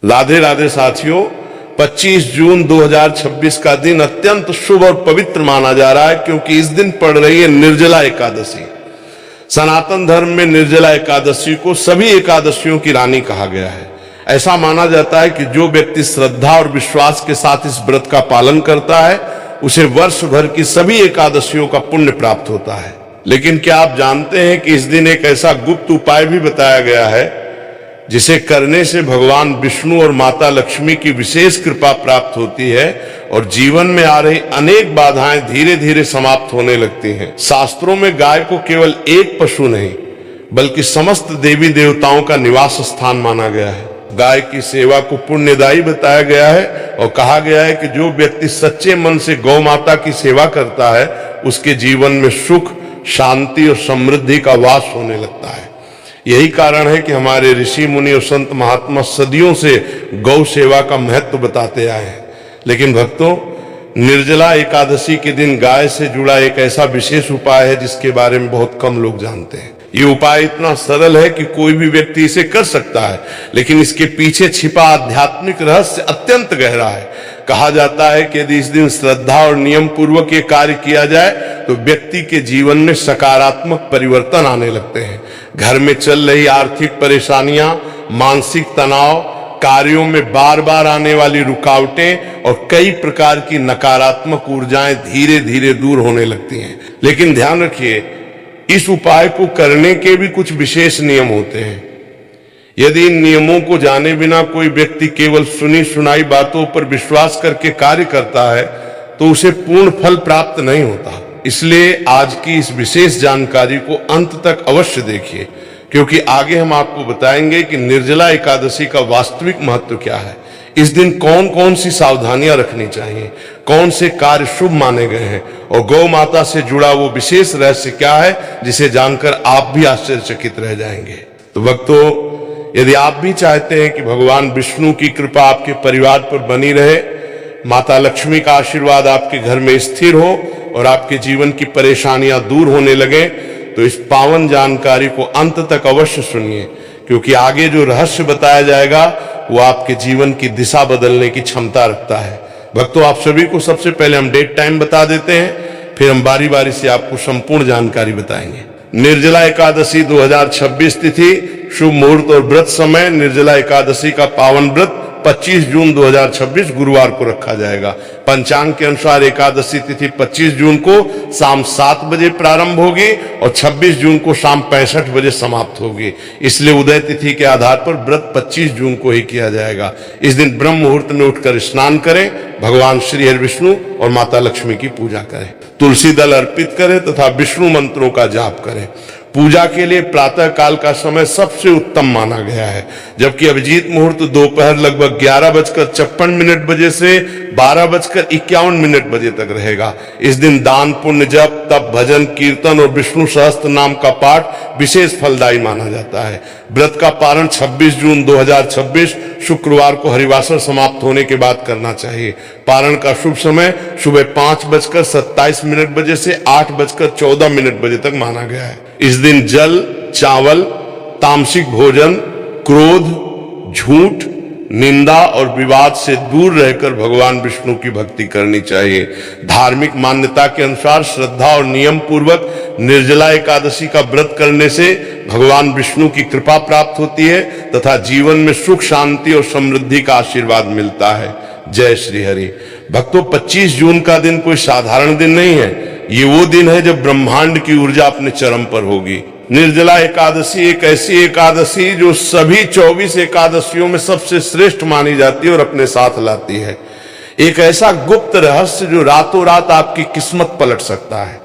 राधे राधे साथियों, 25 जून 2026 का दिन अत्यंत शुभ और पवित्र माना जा रहा है क्योंकि इस दिन पड़ रही है निर्जला एकादशी। सनातन धर्म में निर्जला एकादशी को सभी एकादशियों की रानी कहा गया है। ऐसा माना जाता है कि जो व्यक्ति श्रद्धा और विश्वास के साथ इस व्रत का पालन करता है उसे वर्ष भर की सभी एकादशियों का पुण्य प्राप्त होता है। लेकिन क्या आप जानते हैं कि इस दिन एक ऐसा गुप्त उपाय भी बताया गया है जिसे करने से भगवान विष्णु और माता लक्ष्मी की विशेष कृपा प्राप्त होती है और जीवन में आ रही अनेक बाधाएं धीरे धीरे समाप्त होने लगती हैं। शास्त्रों में गाय को केवल एक पशु नहीं बल्कि समस्त देवी देवताओं का निवास स्थान माना गया है। गाय की सेवा को पुण्यदायी बताया गया है और कहा गया है कि जो व्यक्ति सच्चे मन से गौ माता की सेवा करता है उसके जीवन में सुख, शांति और समृद्धि का वास होने लगता है। यही कारण है कि हमारे ऋषि मुनि और संत महात्मा सदियों से गौ सेवा का महत्व बताते आए हैं। लेकिन भक्तों, निर्जला एकादशी के दिन गाय से जुड़ा एक ऐसा विशेष उपाय है जिसके बारे में बहुत कम लोग जानते हैं। ये उपाय इतना सरल है कि कोई भी व्यक्ति इसे कर सकता है, लेकिन इसके पीछे छिपा आध्यात्मिक रहस्य अत्यंत गहरा है। कहा जाता है कि यदि इस दिन श्रद्धा और नियम पूर्वक ये कार्य किया जाए तो व्यक्ति के जीवन में सकारात्मक परिवर्तन आने लगते हैं। घर में चल रही आर्थिक परेशानियां, मानसिक तनाव, कार्यों में बार बार आने वाली रुकावटें और कई प्रकार की नकारात्मक ऊर्जाएं धीरे धीरे दूर होने लगती हैं। लेकिन ध्यान रखिए, इस उपाय को करने के भी कुछ विशेष नियम होते हैं। यदि इन नियमों को जाने बिना कोई व्यक्ति केवल सुनी सुनाई बातों पर विश्वास करके कार्य करता है तो उसे पूर्ण फल प्राप्त नहीं होता। इसलिए आज की इस विशेष जानकारी को अंत तक अवश्य देखिए, क्योंकि आगे हम आपको बताएंगे कि निर्जला एकादशी का वास्तविक महत्व क्या है, इस दिन कौन कौन सी सावधानियां रखनी चाहिए, कौन से कार्य शुभ माने गए हैं और गौ माता से जुड़ा वो विशेष रहस्य क्या है जिसे जानकर आप भी आश्चर्यचकित रह जाएंगे। तो भक्तों, यदि आप भी चाहते हैं कि भगवान विष्णु की कृपा आपके परिवार पर बनी रहे, माता लक्ष्मी का आशीर्वाद आपके घर में स्थिर हो और आपके जीवन की परेशानियां दूर होने लगे, तो इस पावन जानकारी को अंत तक अवश्य सुनिए, क्योंकि आगे जो रहस्य बताया जाएगा वो आपके जीवन की दिशा बदलने की क्षमता रखता है। भक्तों, आप सभी को सबसे पहले हम डेट टाइम बता देते हैं, फिर हम बारी बारी से आपको संपूर्ण जानकारी बताएंगे। निर्जला एकादशी 2026 तिथि, शुभ मुहूर्त और व्रत समय। निर्जला एकादशी का पावन व्रत 25 जून 2026 गुरुवार को रखा जाएगा। पंचांग के अनुसार एकादशी तिथि 25 जून को शाम 7 बजे प्रारंभ होगी और 26 जून को शाम 65 बजे समाप्त होगी। इसलिए उदय तिथि के आधार पर व्रत 25 जून को ही किया जाएगा। इस दिन ब्रह्म मुहूर्त में उठकर स्नान करें, भगवान श्री हरि विष्णु और माता लक्ष्मी की पूजा करें, तुलसी दल अर्पित करें तथा विष्णु मंत्रों का जाप करें। पूजा के लिए प्रातः काल का समय सबसे उत्तम माना गया है, जबकि अभिजीत मुहूर्त दोपहर लगभग 11:56 बजे से 12:51 बजे तक रहेगा। इस दिन दान, पुण्य, जप, तप, भजन, कीर्तन और विष्णु सहस्त्र नाम का पाठ विशेष फलदायी माना जाता है। व्रत का पारण 26 जून 2026 शुक्रवार को हरिवासर समाप्त होने के बाद करना चाहिए। पारण का शुभ समय सुबह 5:27 बजे से 8:14 बजे तक माना गया है। इस दिन जल, चावल, तामसिक भोजन, क्रोध, झूठ, निंदा और विवाद से दूर रहकर भगवान विष्णु की भक्ति करनी चाहिए। धार्मिक मान्यता के अनुसार श्रद्धा और नियम पूर्वक निर्जला एकादशी का व्रत करने से भगवान विष्णु की कृपा प्राप्त होती है तथा जीवन में सुख, शांति और समृद्धि का आशीर्वाद मिलता है। जय श्री हरि। भक्तों, 25 जून का दिन कोई साधारण दिन नहीं है। ये वो दिन है जब ब्रह्मांड की ऊर्जा अपने चरम पर होगी। निर्जला एकादशी एक ऐसी एकादशी जो सभी 24 एकादशियों में सबसे श्रेष्ठ मानी जाती है और अपने साथ लाती है एक ऐसा गुप्त रहस्य जो रातों रात आपकी किस्मत पलट सकता है।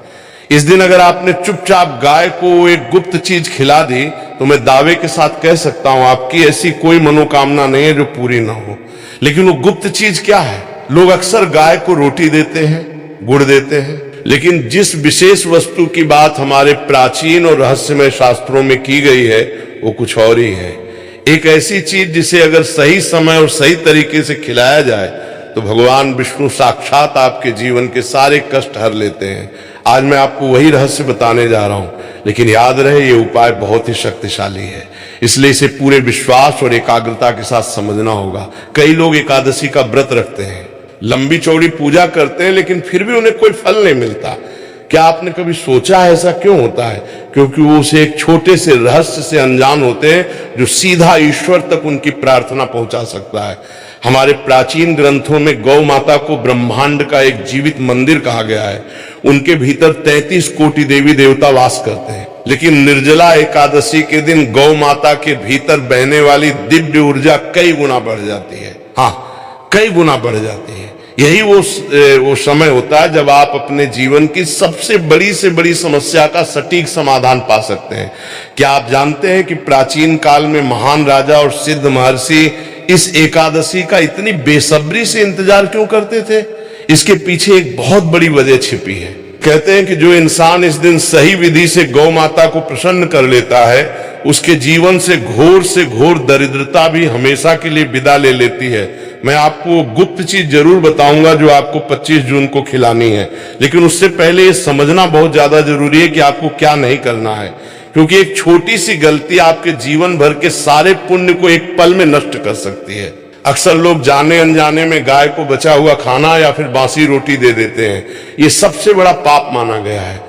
इस दिन अगर आपने चुपचाप गाय को एक गुप्त चीज खिला दी तो मैं दावे के साथ कह सकता हूं आपकी ऐसी कोई मनोकामना नहीं है जो पूरी ना हो। लेकिन वो गुप्त चीज क्या है? लोग अक्सर गाय को रोटी देते हैं, गुड़ देते हैं, लेकिन जिस विशेष वस्तु की बात हमारे प्राचीन और रहस्यमय शास्त्रों में की गई है वो कुछ और ही है। एक ऐसी चीज जिसे अगर सही समय और सही तरीके से खिलाया जाए तो भगवान विष्णु साक्षात आपके जीवन के सारे कष्ट हर लेते हैं। आज मैं आपको वही रहस्य बताने जा रहा हूं, लेकिन याद रहे ये उपाय बहुत ही शक्तिशाली है। इसलिए इसे पूरे विश्वास और एकाग्रता के साथ समझना होगा। कई लोग एकादशी का व्रत रखते हैं, लंबी चौड़ी पूजा करते हैं, लेकिन फिर भी उन्हें कोई फल नहीं मिलता। क्या आपने कभी सोचा है ऐसा क्यों होता है? क्योंकि वो उसे एक छोटे से रहस्य से अनजान होते हैं जो सीधा ईश्वर तक उनकी प्रार्थना पहुंचा सकता है। हमारे प्राचीन ग्रंथों में गौ माता को ब्रह्मांड का एक जीवित मंदिर कहा गया है। उनके भीतर 33 कोटि देवी देवता वास करते हैं। लेकिन निर्जला एकादशी के दिन गौ माता के भीतर बहने वाली दिव्य ऊर्जा कई गुना बढ़ जाती है। हाँ, कई गुना बढ़ जाती है। यही वो समय होता है जब आप अपने जीवन की सबसे बड़ी से बड़ी समस्या का सटीक समाधान पा सकते हैं। क्या आप जानते हैं कि प्राचीन काल में महान राजा और सिद्ध महर्षि इस एकादशी का इतनी बेसब्री से इंतजार क्यों करते थे? इसके पीछे एक बहुत बड़ी वजह छिपी है। कहते हैं कि जो इंसान इस दिन सही विधि से गौ माता को प्रसन्न कर लेता है, उसके जीवन से घोर दरिद्रता भी हमेशा के लिए विदा ले लेती है। मैं आपको गुप्त चीज जरूर बताऊंगा जो आपको 25 जून को खिलानी है, लेकिन उससे पहले ये समझना बहुत ज्यादा जरूरी है कि आपको क्या नहीं करना है, क्योंकि एक छोटी सी गलती आपके जीवन भर के सारे पुण्य को एक पल में नष्ट कर सकती है। अक्सर लोग जाने अनजाने में गाय को बचा हुआ खाना या फिर बासी रोटी दे देते हैं। ये सबसे बड़ा पाप माना गया है।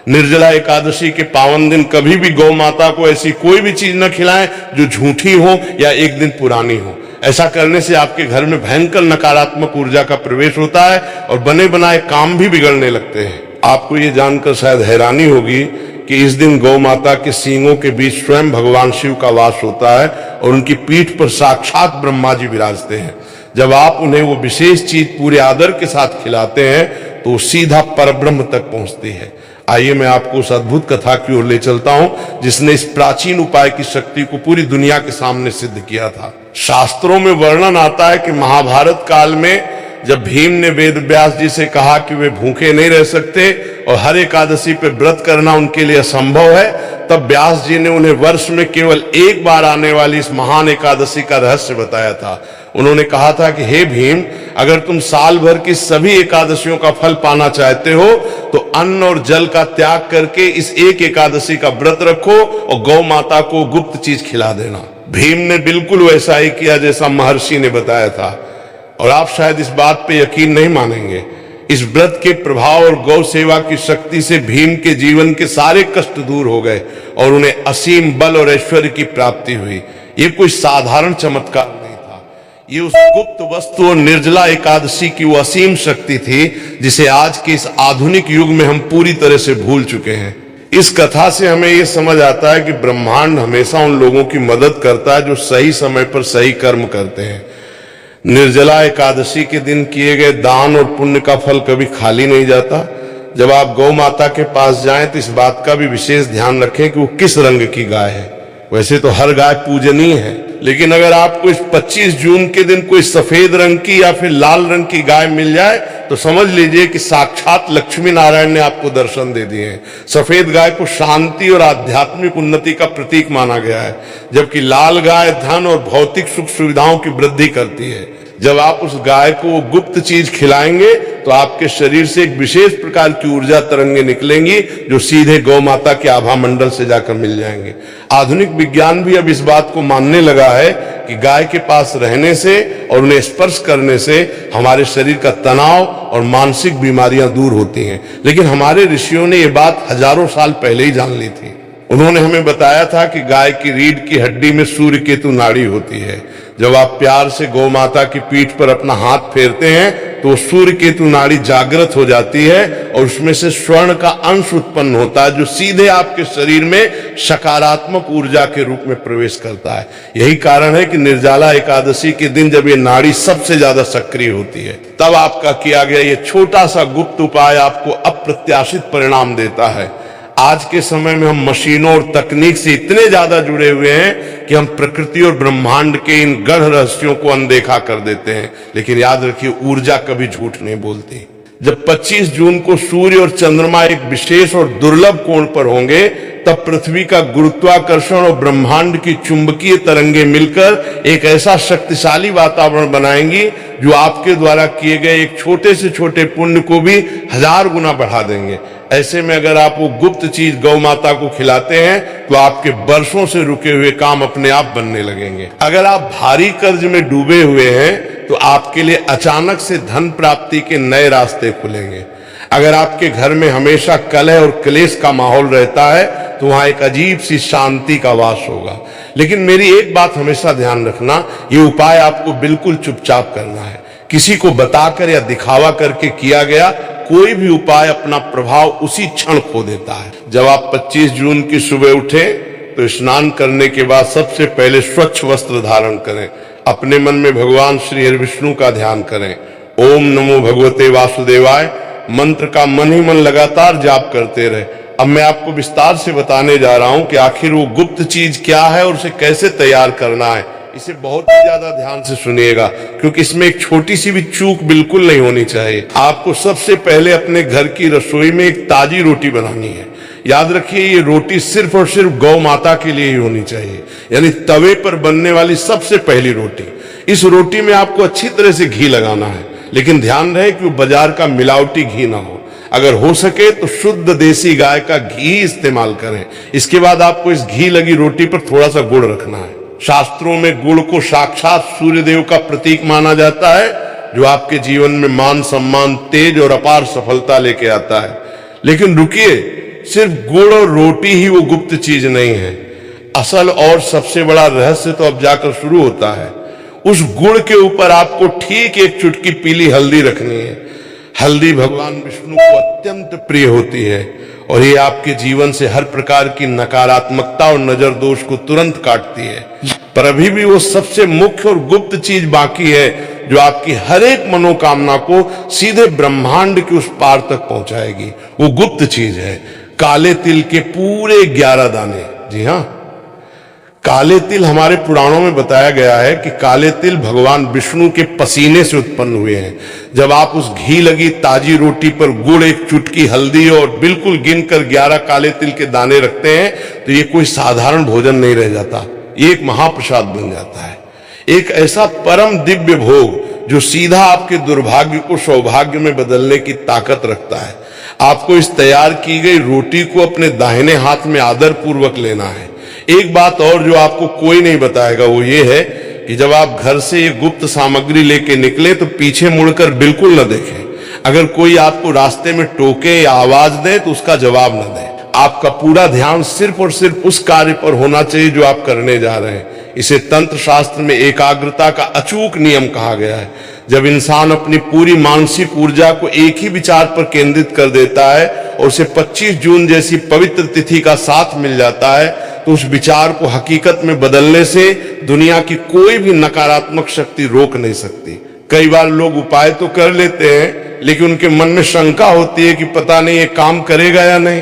निर्जला एकादशी के पावन दिन कभी भी गौ माता को ऐसी कोई भी चीज न खिलाएं जो झूठी हो या एक दिन पुरानी हो। ऐसा करने से आपके घर में भयंकर नकारात्मक ऊर्जा का प्रवेश होता है और बने बनाए काम भी बिगड़ने लगते हैं। आपको ये जानकर शायद हैरानी होगी कि इस दिन गौ माता के सींगों के बीच स्वयं भगवान शिव का वास होता है और उनकी पीठ पर साक्षात ब्रह्मा जी विराजते हैं। जब आप उन्हें वो विशेष चीज पूरे आदर के साथ खिलाते हैं तो सीधा परब्रह्म तक पहुंचती है। आइए मैं आपको उस अद्भुत कथा की ओर ले चलता हूं जिसने इस प्राचीन उपाय की शक्ति को पूरी दुनिया के सामने सिद्ध किया था। शास्त्रों में वर्णन आता है कि महाभारत काल में जब भीम ने वेद व्यास जी से कहा कि वे भूखे नहीं रह सकते और हर एकादशी पे व्रत करना उनके लिए असंभव है, तब व्यास जी ने उन्हें वर्ष में केवल एक बार आने वाली इस महान एकादशी का रहस्य बताया था। उन्होंने कहा था कि हे भीम, अगर तुम साल भर की सभी एकादशियों का फल पाना चाहते हो तो अन्न और जल का त्याग करके इस एक एकादशी का व्रत रखो और गौ माता को गुप्त चीज खिला देना। भीम ने बिल्कुल वैसा ही किया जैसा महर्षि ने बताया था। और आप शायद इस बात पे यकीन नहीं मानेंगे, इस व्रत के प्रभाव और गौ सेवा की शक्ति से भीम के जीवन के सारे कष्ट दूर हो गए और उन्हें असीम बल और ऐश्वर्य की प्राप्ति हुई। ये कोई साधारण चमत्कार नहीं था, ये उस गुप्त वस्तु और निर्जला एकादशी की वो असीम शक्ति थी जिसे आज के इस आधुनिक युग में हम पूरी तरह से भूल चुके हैं। इस कथा से हमें ये समझ आता है कि ब्रह्मांड हमेशा उन लोगों की मदद करता है जो सही समय पर सही कर्म करते हैं। निर्जला एकादशी के दिन किए गए दान और पुण्य का फल कभी खाली नहीं जाता। जब आप गौ माता के पास जाएं तो इस बात का भी विशेष ध्यान रखें कि वो किस रंग की गाय है। वैसे तो हर गाय पूजनीय है, लेकिन अगर आपको इस 25 जून के दिन कोई सफेद रंग की या फिर लाल रंग की गाय मिल जाए तो समझ लीजिए कि साक्षात लक्ष्मी नारायण ने आपको दर्शन दे दिए हैं। सफेद गाय को शांति और आध्यात्मिक उन्नति का प्रतीक माना गया है, जबकि लाल गाय धन और भौतिक सुख सुविधाओं की वृद्धि करती है। जब आप उस गाय को गुप्त चीज खिलाएंगे तो आपके शरीर से एक विशेष प्रकार की ऊर्जा तरंगे निकलेंगी जो सीधे गौ माता के आभा मंडल से जाकर मिल जाएंगे। आधुनिक विज्ञान भी अब इस बात को मानने लगा है कि गाय के पास रहने से और उन्हें स्पर्श करने से हमारे शरीर का तनाव और मानसिक बीमारियां दूर होती हैं। लेकिन हमारे ऋषियों ने ये बात हजारों साल पहले ही जान ली थी। उन्होंने हमें बताया था कि गाय की रीढ़ की हड्डी में सूर्य केतु नाड़ी होती है। जब आप प्यार से गौ माता की पीठ पर अपना हाथ फेरते हैं तो सूर्य केतु नाड़ी जागृत हो जाती है और उसमें से स्वर्ण का अंश उत्पन्न होता है जो सीधे आपके शरीर में सकारात्मक ऊर्जा के रूप में प्रवेश करता है। यही कारण है कि निर्जला एकादशी के दिन जब ये नाड़ी सबसे ज्यादा सक्रिय होती है, तब आपका किया गया ये छोटा सा गुप्त उपाय आपको अप्रत्याशित परिणाम देता है। आज के समय में हम मशीनों और तकनीक से इतने ज्यादा जुड़े हुए हैं कि हम प्रकृति और ब्रह्मांड के इन गढ़ रहस्यों को अनदेखा कर देते हैं। लेकिन याद रखिए, ऊर्जा कभी झूठ नहीं बोलती। जब 25 जून को सूर्य और चंद्रमा एक विशेष और दुर्लभ कोण पर होंगे, तब पृथ्वी का गुरुत्वाकर्षण और ब्रह्मांड की चुंबकीय तरंगे मिलकर एक ऐसा शक्तिशाली वातावरण बनाएंगी जो आपके द्वारा किए गए एक छोटे से छोटे पुण्य को भी 1000 गुना बढ़ा देंगे। ऐसे में अगर आप वो गुप्त चीज गौ माता को खिलाते हैं तो आपके बरसों से रुके हुए काम अपने आप बनने लगेंगे। अगर आप भारी कर्ज में डूबे हुए हैं तो आपके लिए अचानक से धन प्राप्ति के नए रास्ते खुलेंगे। अगर आपके घर में हमेशा कलह और क्लेश का माहौल रहता है तो वहां एक अजीब सी शांति का वास होगा। लेकिन मेरी एक बात हमेशा ध्यान रखना, ये उपाय आपको बिल्कुल चुपचाप करना है। किसी को बताकर या दिखावा करके किया गया कोई भी उपाय अपना प्रभाव उसी क्षण खो देता है। जब आप 25 जून की सुबह उठें तो स्नान करने के बाद सबसे पहले स्वच्छ वस्त्र धारण करें। अपने मन में भगवान श्री हरि विष्णु का ध्यान करें। ओम नमो भगवते वासुदेवाय मंत्र का मन ही मन लगातार जाप करते रहे। अब मैं आपको विस्तार से बताने जा रहा हूं कि आखिर वो गुप्त चीज क्या है और उसे कैसे तैयार करना है। इसे बहुत ही ज्यादा ध्यान से सुनिएगा, क्योंकि इसमें एक छोटी सी भी चूक बिल्कुल नहीं होनी चाहिए। आपको सबसे पहले अपने घर की रसोई में एक ताजी रोटी बनानी है। याद रखिए, ये रोटी सिर्फ और सिर्फ गौ माता के लिए ही होनी चाहिए, यानी तवे पर बनने वाली सबसे पहली रोटी। इस रोटी में आपको अच्छी तरह से घी लगाना है, लेकिन ध्यान रहे कि वो बाजार का मिलावटी घी ना हो। अगर हो सके तो शुद्ध देसी गाय का घी इस्तेमाल करें। इसके बाद आपको इस घी लगी रोटी पर थोड़ा सा गुड़ रखना है। शास्त्रों में गुड़ को साक्षात सूर्यदेव का प्रतीक माना जाता है, जो आपके जीवन में मान सम्मान, तेज और अपार सफलता लेके आता है। लेकिन रुकिए, सिर्फ गुड़ और रोटी ही वो गुप्त चीज नहीं है। असल और सबसे बड़ा रहस्य तो अब जाकर शुरू होता है। उस गुड़ के ऊपर आपको ठीक एक चुटकी पीली हल्दी रखनी है। हल्दी भगवान विष्णु को अत्यंत प्रिय होती है और ये आपके जीवन से हर प्रकार की नकारात्मकता और नजर दोष को तुरंत काटती है। पर अभी भी वो सबसे मुख्य और गुप्त चीज बाकी है, जो आपकी हर एक मनोकामना को सीधे ब्रह्मांड के उस पार तक पहुंचाएगी। वो गुप्त चीज है काले तिल के पूरे 11 दाने। जी हाँ, काले तिल हमारे पुराणों में बताया गया है कि काले तिल भगवान विष्णु के पसीने से उत्पन्न हुए हैं। जब आप उस घी लगी ताजी रोटी पर गुड़, एक चुटकी हल्दी और बिल्कुल गिनकर 11 काले तिल के दाने रखते हैं तो ये कोई साधारण भोजन नहीं रह जाता, ये एक महाप्रसाद बन जाता है। एक ऐसा परम दिव्य भोग जो सीधा आपके दुर्भाग्य को सौभाग्य में बदलने की ताकत रखता है। आपको इस तैयार की गई रोटी को अपने दाहिने हाथ में आदर पूर्वक लेना है। एक बात और जो आपको कोई नहीं बताएगा वो ये है कि जब आप घर से ये गुप्त सामग्री लेके निकले तो पीछे मुड़कर बिल्कुल न देखें। अगर कोई आपको रास्ते में टोके या आवाज दे तो उसका जवाब न दें। आपका पूरा ध्यान सिर्फ और सिर्फ उस कार्य पर होना चाहिए जो आप करने जा रहे हैं। इसे तंत्र शास्त्र में एकाग्रता का अचूक नियम कहा गया है। जब इंसान अपनी पूरी मानसिक ऊर्जा को एक ही विचार पर केंद्रित कर देता है और उसे 25 जून जैसी पवित्र तिथि का साथ मिल जाता है तो उस विचार को हकीकत में बदलने से दुनिया की कोई भी नकारात्मक शक्ति रोक नहीं सकती। कई बार लोग उपाय तो कर लेते हैं, लेकिन उनके मन में शंका होती है कि पता नहीं ये काम करेगा या नहीं।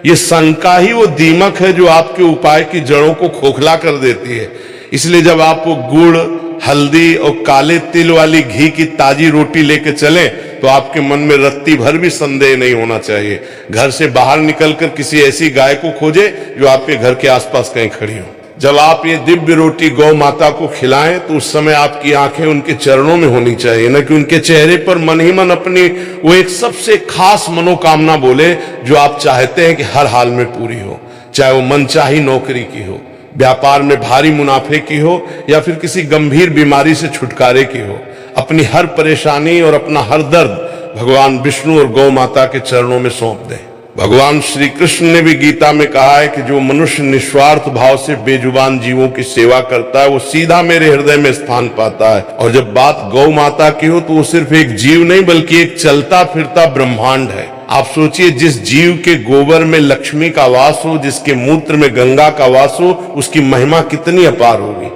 ये शंका ही वो दीमक है जो आपके उपाय की जड़ों को खोखला कर देती है। इसलिए जब आप वो गुड़, हल्दी और काले तिल वाली घी की ताजी रोटी लेके चलें तो आपके मन में रत्ती भर भी संदेह नहीं होना चाहिए। घर से बाहर निकलकर किसी ऐसी गाय को खोजे जो आपके घर के आसपास कहीं खड़ी हो। जब आप ये दिव्य रोटी गौ माता को खिलाएं तो उस समय आपकी आंखें उनके चरणों में होनी चाहिए, न कि उनके चेहरे पर मन ही मन अपनी वो एक सबसे खास मनोकामना बोले जो आप चाहते हैं कि हर हाल में पूरी हो। चाहे वो मनचाही नौकरी की हो, व्यापार में भारी मुनाफे की हो या फिर किसी गंभीर बीमारी से छुटकारे की हो। अपनी हर परेशानी और अपना हर दर्द भगवान विष्णु और गौ माता के चरणों में सौंप दें। भगवान श्री कृष्ण ने भी गीता में कहा है कि जो मनुष्य निस्वार्थ भाव से बेजुबान जीवों की सेवा करता है वो सीधा मेरे हृदय में स्थान पाता है। और जब बात गौ माता की हो तो वो सिर्फ एक जीव नहीं बल्कि एक चलता फिरता ब्रह्मांड है। आप सोचिए, जिस जीव के गोबर में लक्ष्मी का वास हो, जिसके मूत्र में गंगा का वास हो, उसकी महिमा कितनी अपार होगी।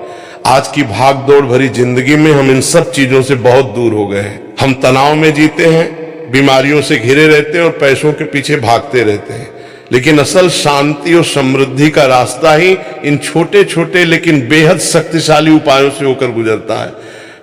आज की भाग दौड़ भरी जिंदगी में हम इन सब चीजों से बहुत दूर हो गए हैं। हम तनाव में जीते हैं, बीमारियों से घिरे रहते हैं और पैसों के पीछे भागते रहते हैं। लेकिन असल शांति और समृद्धि का रास्ता ही इन छोटे छोटे लेकिन बेहद शक्तिशाली उपायों से होकर गुजरता है।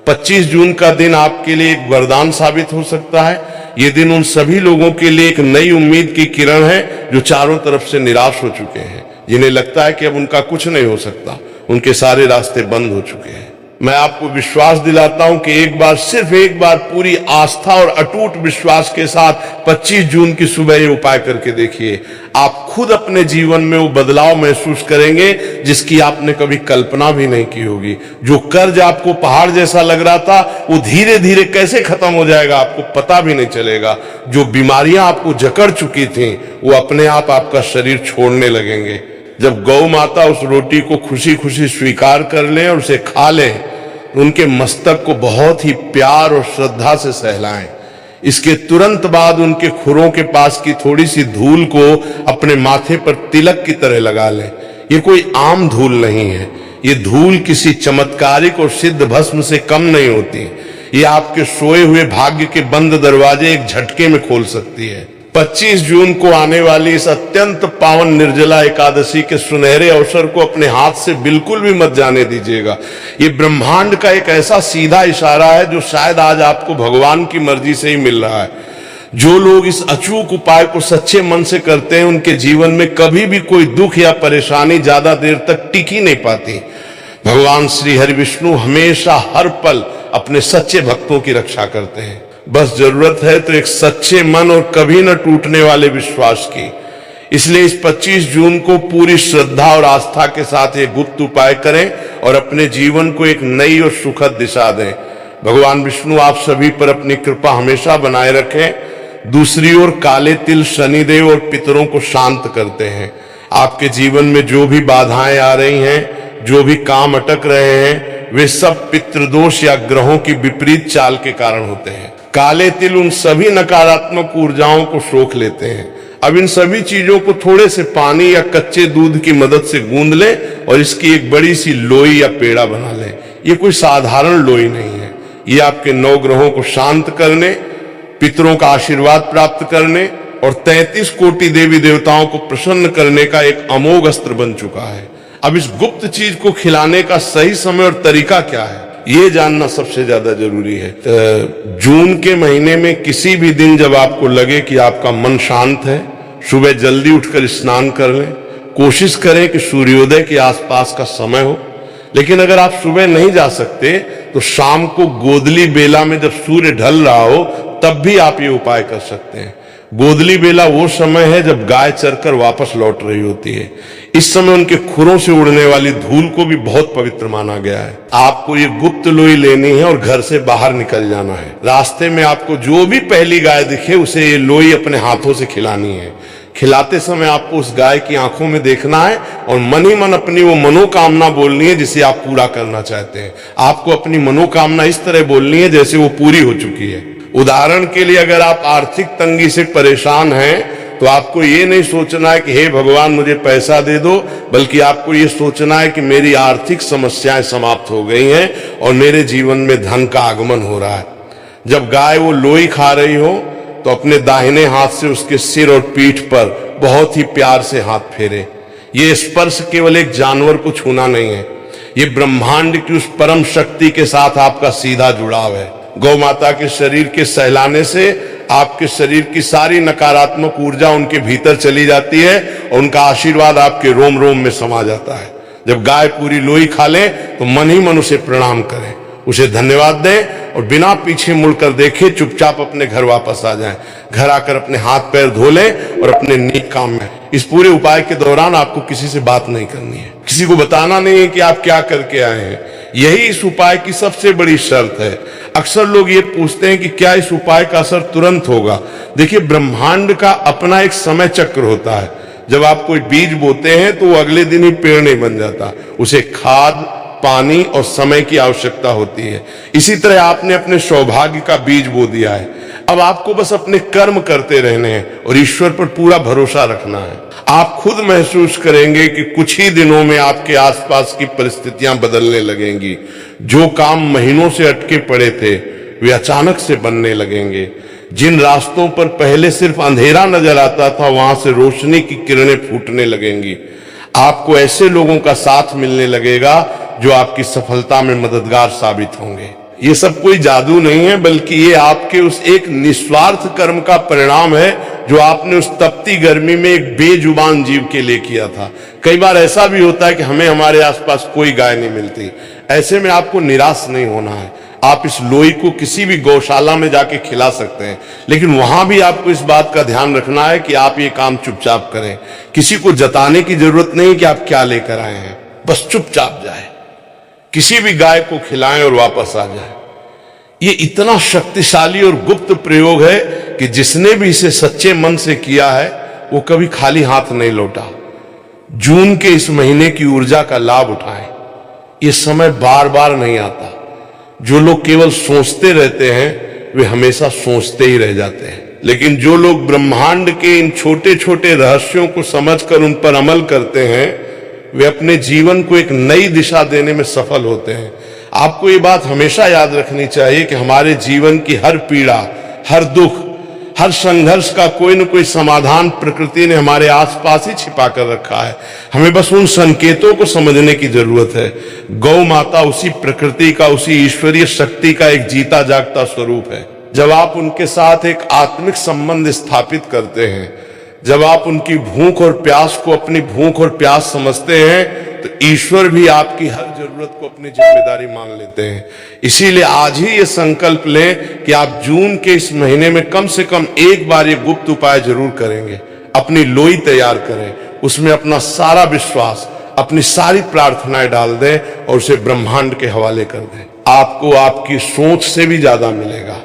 25 जून का दिन आपके लिए एक वरदान साबित हो सकता है। ये दिन उन सभी लोगों के लिए एक नई उम्मीद की किरण है जो चारों तरफ से निराश हो चुके हैं, जिन्हें लगता है कि अब उनका कुछ नहीं हो सकता, उनके सारे रास्ते बंद हो चुके हैं। मैं आपको विश्वास दिलाता हूं कि एक बार, सिर्फ एक बार पूरी आस्था और अटूट विश्वास के साथ 25 जून की सुबह ये उपाय करके देखिए। आप खुद अपने जीवन में वो बदलाव महसूस करेंगे जिसकी आपने कभी कल्पना भी नहीं की होगी। जो कर्ज आपको पहाड़ जैसा लग रहा था वो धीरे धीरे कैसे खत्म हो जाएगा आपको पता भी नहीं चलेगा। जो बीमारियां आपको जकड़ चुकी थी वो अपने आप आपका शरीर छोड़ने लगेंगे। जब गौ माता उस रोटी को खुशी खुशी स्वीकार कर लें और उसे खा लें, उनके मस्तक को बहुत ही प्यार और श्रद्धा से सहलाएं। इसके तुरंत बाद उनके खुरों के पास की थोड़ी सी धूल को अपने माथे पर तिलक की तरह लगा लें। ये कोई आम धूल नहीं है, ये धूल किसी चमत्कारिक और सिद्ध भस्म से कम नहीं होती। ये आपके सोए हुए भाग्य के बंद दरवाजे एक झटके में खोल सकती है। 25 जून को आने वाली इस अत्यंत पावन निर्जला एकादशी के सुनहरे अवसर को अपने हाथ से बिल्कुल भी मत जाने दीजिएगा। ये ब्रह्मांड का एक ऐसा सीधा इशारा है जो शायद आज आपको भगवान की मर्जी से ही मिल रहा है। जो लोग इस अचूक उपाय को सच्चे मन से करते हैं उनके जीवन में कभी भी कोई दुख या परेशानी ज्यादा देर तक टिक ही नहीं पाती। भगवान श्री हरि विष्णु हमेशा हर पल अपने सच्चे भक्तों की रक्षा करते हैं। बस जरूरत है तो एक सच्चे मन और कभी न टूटने वाले विश्वास की। इसलिए इस 25 जून को पूरी श्रद्धा और आस्था के साथ ये गुप्त उपाय करें और अपने जीवन को एक नई और सुखद दिशा दें। भगवान विष्णु आप सभी पर अपनी कृपा हमेशा बनाए रखें। दूसरी ओर काले तिल शनिदेव और पितरों को शांत करते हैं। आपके जीवन में जो भी बाधाएं आ रही हैं, जो भी काम अटक रहे हैं, वे सब पितृदोष या ग्रहों की विपरीत चाल के कारण होते हैं। काले तिल उन सभी नकारात्मक ऊर्जाओं को सोख लेते हैं। अब इन सभी चीजों को थोड़े से पानी या कच्चे दूध की मदद से गूंद लें और इसकी एक बड़ी सी लोई या पेड़ा बना लें। ये कोई साधारण लोई नहीं है, ये आपके 9 ग्रहों को शांत करने, पितरों का आशीर्वाद प्राप्त करने और 33 कोटि देवी देवताओं को प्रसन्न करने का एक अमोघ अस्त्र बन चुका है। अब इस गुप्त चीज को खिलाने का सही समय और तरीका क्या है, ये जानना सबसे ज्यादा जरूरी है। जून के महीने में किसी भी दिन जब आपको लगे कि आपका मन शांत है, सुबह जल्दी उठकर स्नान कर लें। कोशिश करें कि सूर्योदय के आसपास का समय हो, लेकिन अगर आप सुबह नहीं जा सकते तो शाम को गोदली बेला में जब सूर्य ढल रहा हो तब भी आप ये उपाय कर सकते हैं। गोदली बेला वो समय है जब गाय चरकर वापस लौट रही होती है। इस समय उनके खुरों से उड़ने वाली धूल को भी बहुत पवित्र माना गया है। आपको ये गुप्त लोई लेनी है और घर से बाहर निकल जाना है। रास्ते में आपको जो भी पहली गाय दिखे उसे ये लोई अपने हाथों से खिलानी है। खिलाते समय आपको उस गाय की आंखों में देखना है और मन ही मन अपनी वो मनोकामना बोलनी है जिसे आप पूरा करना चाहते हैं। आपको अपनी मनोकामना इस तरह बोलनी है जैसे वो पूरी हो चुकी है। उदाहरण के लिए अगर आप आर्थिक तंगी से परेशान हैं तो आपको ये नहीं सोचना है कि हे भगवान मुझे पैसा दे दो, बल्कि आपको ये सोचना है कि मेरी आर्थिक समस्याएं समाप्त हो गई हैं और मेरे जीवन में धन का आगमन हो रहा है। जब गाय वो लोई खा रही हो तो अपने दाहिने हाथ से उसके सिर और पीठ पर बहुत ही प्यार से हाथ फेरे। ये स्पर्श केवल एक जानवर को छूना नहीं है, ये ब्रह्मांड की उस परम शक्ति के साथ आपका सीधा जुड़ाव है। गौ माता के शरीर के सहलाने से आपके शरीर की सारी नकारात्मक ऊर्जा उनके भीतर चली जाती है और उनका आशीर्वाद आपके रोम रोम में समा जाता है। जब गाय पूरी लोई खा ले तो मन ही मन उसे प्रणाम करें, उसे धन्यवाद दें और बिना पीछे मुड़कर देखे चुपचाप अपने घर वापस आ जाएं। घर आकर अपने हाथ पैर धो लें और अपने नेक काम में। इस पूरे उपाय के दौरान आपको किसी से बात नहीं करनी है, किसी को बताना नहीं है कि आप क्या करके आए हैं। यही इस उपाय की सबसे बड़ी शर्त है। अक्सर लोग ये पूछते हैं कि क्या इस उपाय का असर तुरंत होगा। देखिए, ब्रह्मांड का अपना एक समय चक्र होता है। जब आप कोई बीज बोते हैं तो वो अगले दिन ही पेड़ नहीं बन जाता, उसे खाद, पानी और समय की आवश्यकता होती है। इसी तरह आपने अपने सौभाग्य का बीज बो दिया है। अब आपको बस अपने कर्म करते रहने हैं और ईश्वर पर पूरा भरोसा रखना है। आप खुद महसूस करेंगे कि कुछ ही दिनों में आपके आसपास की परिस्थितियां बदलने लगेंगी। जो काम महीनों से अटके पड़े थे वे अचानक से बनने लगेंगे। जिन रास्तों पर पहले सिर्फ अंधेरा नजर आता था वहां से रोशनी की किरणें फूटने लगेंगी। आपको ऐसे लोगों का साथ मिलने लगेगा जो आपकी सफलता में मददगार साबित होंगे। ये सब कोई जादू नहीं है, बल्कि ये आपके उस एक निस्वार्थ कर्म का परिणाम है जो आपने उस तपती गर्मी में एक बेजुबान जीव के लिए किया था। कई बार ऐसा भी होता है कि हमें हमारे आसपास कोई गाय नहीं मिलती। ऐसे में आपको निराश नहीं होना है। आप इस लोई को किसी भी गौशाला में जाके खिला सकते हैं, लेकिन वहां भी आपको इस बात का ध्यान रखना है कि आप ये काम चुपचाप करें। किसी को जताने की जरूरत नहीं कि आप क्या लेकर आए हैं, बस चुपचाप जाए, किसी भी गाय को खिलाएं और वापस आ जाए। ये इतना शक्तिशाली और गुप्त प्रयोग है कि जिसने भी इसे सच्चे मन से किया है वो कभी खाली हाथ नहीं लौटा। जून के इस महीने की ऊर्जा का लाभ उठाएं। ये समय बार बार नहीं आता। जो लोग केवल सोचते रहते हैं वे हमेशा सोचते ही रह जाते हैं, लेकिन जो लोग ब्रह्मांड के इन छोटे छोटे रहस्यों को समझकर उन पर अमल करते हैं वे अपने जीवन को एक नई दिशा देने में सफल होते हैं। आपको ये बात हमेशा याद रखनी चाहिए कि हमारे जीवन की हर पीड़ा, हर दुख, हर संघर्ष का कोई न कोई समाधान प्रकृति ने हमारे आसपास ही छिपा कर रखा है। हमें बस उन संकेतों को समझने की जरूरत है। गौ माता उसी प्रकृति का, उसी ईश्वरीय शक्ति का एक जीता जागता स्वरूप है। जब आप उनके साथ एक आत्मिक संबंध स्थापित करते हैं, जब आप उनकी भूख और प्यास को अपनी भूख और प्यास समझते हैं, तो ईश्वर भी आपकी हर जरूरत को अपनी जिम्मेदारी मान लेते हैं। इसीलिए आज ही ये संकल्प लें कि आप जून के इस महीने में कम से कम एक बार ये गुप्त उपाय जरूर करेंगे। अपनी लोई तैयार करें, उसमें अपना सारा विश्वास, अपनी सारी प्रार्थनाएं डाल दें और उसे ब्रह्मांड के हवाले कर दें। आपको आपकी सोच से भी ज्यादा मिलेगा।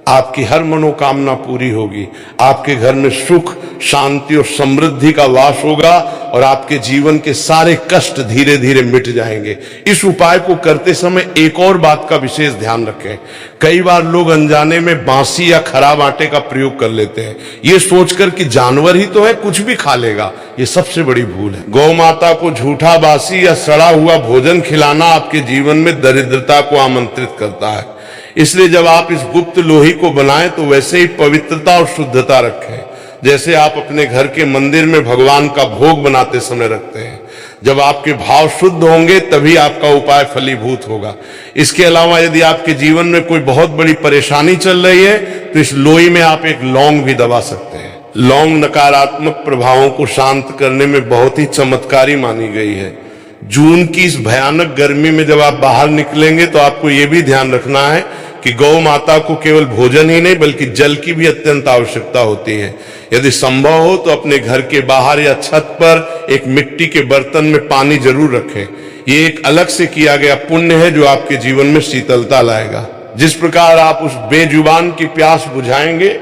आपकी हर मनोकामना पूरी होगी। आपके घर में सुख, शांति और समृद्धि का वास होगा और आपके जीवन के सारे कष्ट धीरे धीरे मिट जाएंगे। इस उपाय को करते समय एक और बात का विशेष ध्यान रखें। कई बार लोग अनजाने में बासी या खराब आटे का प्रयोग कर लेते हैं, ये सोचकर कि जानवर ही तो है, कुछ भी खा लेगा। ये सबसे बड़ी भूल है। गौ माता को झूठा, बासी या सड़ा हुआ भोजन खिलाना आपके जीवन में दरिद्रता को आमंत्रित करता है। इसलिए जब आप इस गुप्त लोही को बनाएं तो वैसे ही पवित्रता और शुद्धता रखें जैसे आप अपने घर के मंदिर में भगवान का भोग बनाते समय रखते हैं। जब आपके भाव शुद्ध होंगे तभी आपका उपाय फलीभूत होगा। इसके अलावा यदि आपके जीवन में कोई बहुत बड़ी परेशानी चल रही है तो इस लोई में आप एक लौंग भी दबा सकते हैं। लौंग नकारात्मक प्रभावों को शांत करने में बहुत ही चमत्कारी मानी गई है। जून की इस भयानक गर्मी में जब आप बाहर निकलेंगे तो आपको यह भी ध्यान रखना है कि गौ माता को केवल भोजन ही नहीं बल्कि जल की भी अत्यंत आवश्यकता होती है। यदि संभव हो तो अपने घर के बाहर या छत पर एक मिट्टी के बर्तन में पानी जरूर रखें। ये एक अलग से किया गया पुण्य है जो आपके जीवन में शीतलता लाएगा। जिस प्रकार आप उस बेजुबान की प्यास बुझाएंगे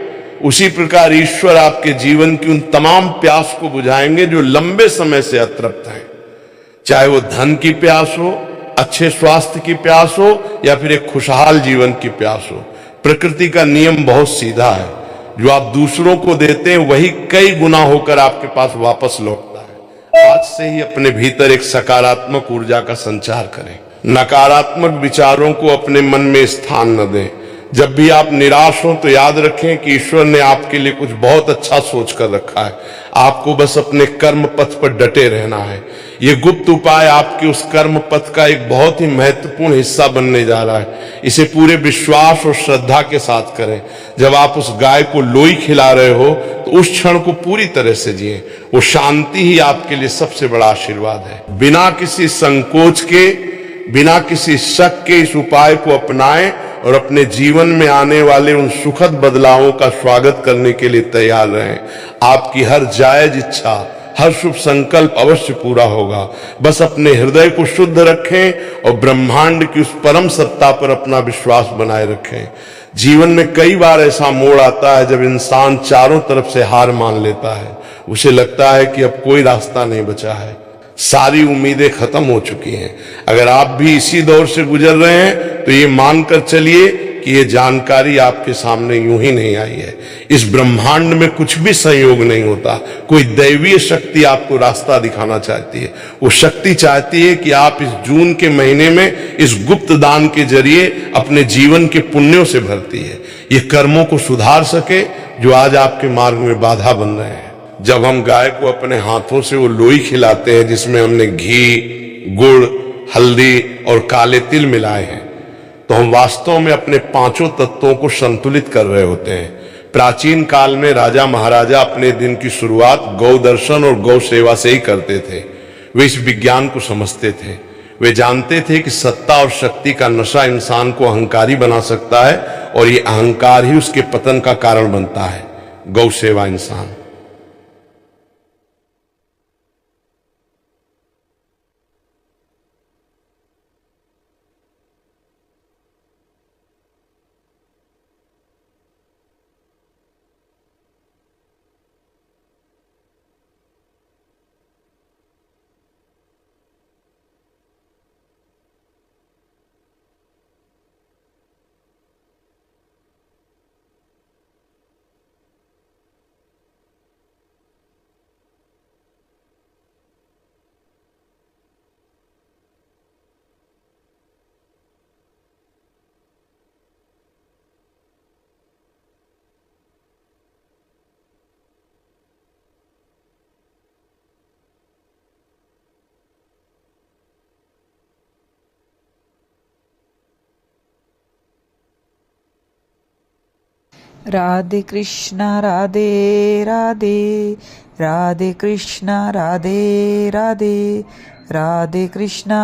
उसी प्रकार ईश्वर आपके जीवन की उन तमाम प्यास को बुझाएंगे जो लंबे समय से अतृप्त हैं। चाहे वो धन की प्यास हो, अच्छे स्वास्थ्य की प्यास हो या फिर एक खुशहाल जीवन की प्यास हो। प्रकृति का नियम बहुत सीधा है, जो आप दूसरों को देते हैं वही कई गुना होकर आपके पास वापस लौटता है। आज से ही अपने भीतर एक सकारात्मक ऊर्जा का संचार करें। नकारात्मक विचारों को अपने मन में स्थान न दें। जब भी आप निराश हो तो याद रखें कि ईश्वर ने आपके लिए कुछ बहुत अच्छा सोच कर रखा है। आपको बस अपने कर्म पथ पर डटे रहना है। ये गुप्त उपाय आपके उस कर्म पथ का एक बहुत ही महत्वपूर्ण हिस्सा बनने जा रहा है। इसे पूरे विश्वास और श्रद्धा के साथ करें। जब आप उस गाय को लोई खिला रहे हो तो उस क्षण को पूरी तरह से जिए। वो शांति ही आपके लिए सबसे बड़ा आशीर्वाद है। बिना किसी संकोच के, बिना किसी शक के इस उपाय को अपनाएं और अपने जीवन में आने वाले उन सुखद बदलावों का स्वागत करने के लिए तैयार रहें। आपकी हर जायज इच्छा, हर शुभ संकल्प अवश्य पूरा होगा। बस अपने हृदय को शुद्ध रखें और ब्रह्मांड की उस परम सत्ता पर अपना विश्वास बनाए रखें। जीवन में कई बार ऐसा मोड़ आता है जब इंसान चारों तरफ से हार मान लेता है। उसे लगता है कि अब कोई रास्ता नहीं बचा है, सारी उम्मीदें खत्म हो चुकी हैं। अगर आप भी इसी दौर से गुजर रहे हैं तो ये मानकर चलिए कि ये जानकारी आपके सामने यूं ही नहीं आई है। इस ब्रह्मांड में कुछ भी संयोग नहीं होता। कोई दैवीय शक्ति आपको रास्ता दिखाना चाहती है। वो शक्ति चाहती है कि आप इस जून के महीने में इस गुप्त दान के जरिए अपने जीवन के पुण्यों से भरती है। ये कर्मों को सुधार सके जो आज आपके मार्ग में बाधा बन रहे हैं। जब हम गाय को अपने हाथों से वो लोई खिलाते हैं जिसमें हमने घी, गुड़, हल्दी और काले तिल मिलाए हैं तो हम वास्तव में अपने पांचों तत्वों को संतुलित कर रहे होते हैं। प्राचीन काल में राजा महाराजा अपने दिन की शुरुआत गौ दर्शन और गौ सेवा से ही करते थे। वे इस विज्ञान को समझते थे। वे जानते थे कि सत्ता और शक्ति का नशा इंसान को अहंकारी बना सकता है और ये अहंकार ही उसके पतन का कारण बनता है। गौ सेवा इंसान। राधे कृष्णा राधे राधे, राधे कृष्णा राधे राधे, राधे कृष्णा।